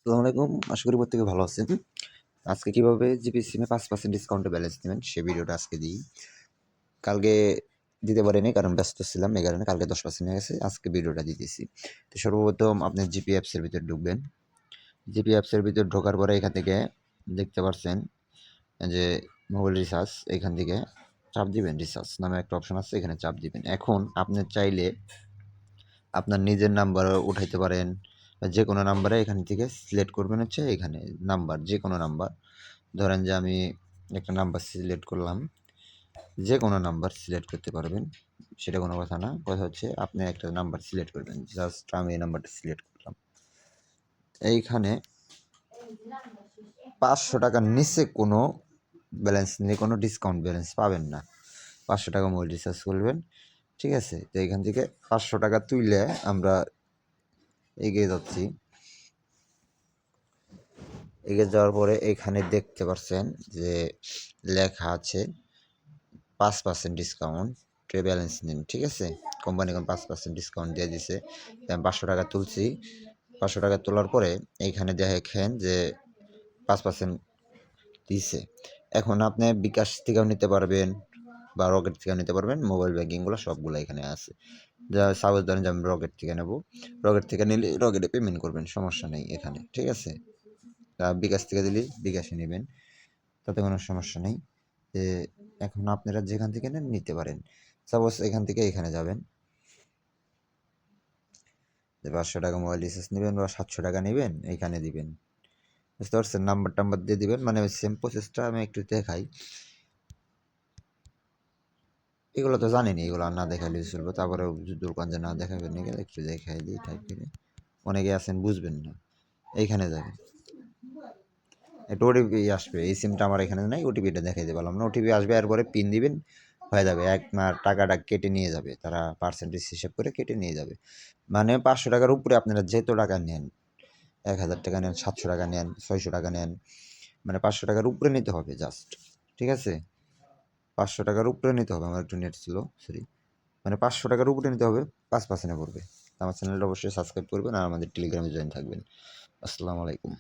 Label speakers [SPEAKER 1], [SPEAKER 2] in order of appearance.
[SPEAKER 1] আসসালামু আলাইকুম। আশা করি প্রত্যেকে ভালো আছেন। আজকে কিভাবে জিপি সিমে 5% ডিসকাউন্টে ব্যালেন্স দিবেন সে ভিডিওটা আজকে দিই। কালকে দিতে পারিনি কারণ ব্যস্ত ছিলাম। এই কারণে কালকে 10% হয়ে গেছে। আজকে ভিডিওটা দিতেছি। তো সর্বপ্রথম আপনি জিপি অ্যাপস এর ভিতরে ঢুকবেন। জিপি অ্যাপস এর ভিতর ঢোকার পরে এখান থেকে দেখতে পারছেন যে মোবাইল রিচার্জ এখান থেকে চাপ দিবেন। রিচার্জ নামে একটা অপশন আছে এখানে চাপ দিবেন। এখন আপনি চাইলে আপনার নিজের নাম্বারও উঠাইতে পারেন। যেকোনো নাম্বারে এখান থেকে সিলেক্ট করবেন হচ্ছে এখানে নাম্বার যেকোনো নাম্বার। ধরেন যে আমি একটা নাম্বার সিলেক্ট করলাম। যেকোনো নাম্বার সিলেক্ট করতে পারবেন। সেটা কোনো কথা না। কথা হচ্ছে আপনি একটা নাম্বার সিলেক্ট করবেন। জাস্ট আমি এই নাম্বারটা সিলেক্ট করলাম। এইখানে ৳৫০০ র নিচে কোনো ব্যালেন্স নেই, কোনো ডিসকাউন্ট ব্যালেন্স পাবেন না। ৳৫০০ মোবাইল রিচার্জ করবেন। ঠিক আছে? তো এখান থেকে ৳৫০০ তুইলে আমরা এগিয়ে যাচ্ছি। এগিয়ে যাওয়ার পরে এখানে দেখতে পারছেন যে লেখা আছে 5% ডিসকাউন্ট ব্যালেন্স নিন। ঠিক আছে? কোম্পানি এখন 5% ডিসকাউন্ট দিয়ে দিছে। আমি ৳৫০০ তুলছি। ৳৫০০ তোলার পরে এইখানে দেখেন যে 5% দিছে। এখন আপনি বিকাশ থেকেও নিতে পারবেন বা রকেট থেকেও নিতে পারবেন। মোবাইল ব্যাংকিংগুলো সবগুলো এখানে আছে। সাপোজ ধরেন যে আমি রকেট থেকে নেব। রকেট থেকে নিলে রকেটে পেমেন্ট করবেন। সমস্যা নেই এখানে। ঠিক আছে? বিকাশ থেকে দিলে বিকাশে নেবেন। তাতে কোনো সমস্যা নেই। যে এখন আপনারা যেখান থেকে নেন নিতে পারেন। সাপোজ এখান থেকে এখানে যাবেন। যে ৳৫০০ মোবাইল রিচার্জ নিবেন বা ৳৭০০ নিবেন এইখানে দিবেন। বুঝতে পারছেন? নাম্বার-টাম্বার দিয়ে দিবেন। মানে সেম প্রসেসটা আমি একটু দেখাই। এগুলো তো জানেনই, এগুলো আর না দেখাইলেও চলবে। তারপরেও দোকান যে না দেখাবেন নাকি একটু দেখাই দিই টাইপ করে। অনেকে আছেন বুঝবেন না। এইখানে যাবেন। একটা ওটিপি আসবে। এই সিমটা আমার এখানে নাই। ওটিপিটা দেখাইতে পারলাম না। ওটিপি আসবে এরপরে পিন দিবেন। হয়ে যাবে। আপনার টাকাটা কেটে নিয়ে যাবে। তারা পার্সেন্টেজ হিসাব করে কেটে নিয়ে যাবে। মানে ৳৫০০ র উপরে আপনারা যত টাকা নেন, ৳১,০০০ নেন, ৳৭০০ নেন, ৳৬০০ নেন, মানে ৳৫০০ র উপরে নিতে হবে জাস্ট। ঠিক আছে? ৳৫০০ র উপরে নিতে হবে। আমার একটু নেট ছিল, সরি। মানে ৳৫০০ র উপরে নিতে হবে, 5% পড়বে। আমার চ্যানেলটা অবশ্যই সাবস্ক্রাইব করবেন আর আমাদের টেলিগ্রামে জয়েন থাকবেন। আসসালামু আলাইকুম।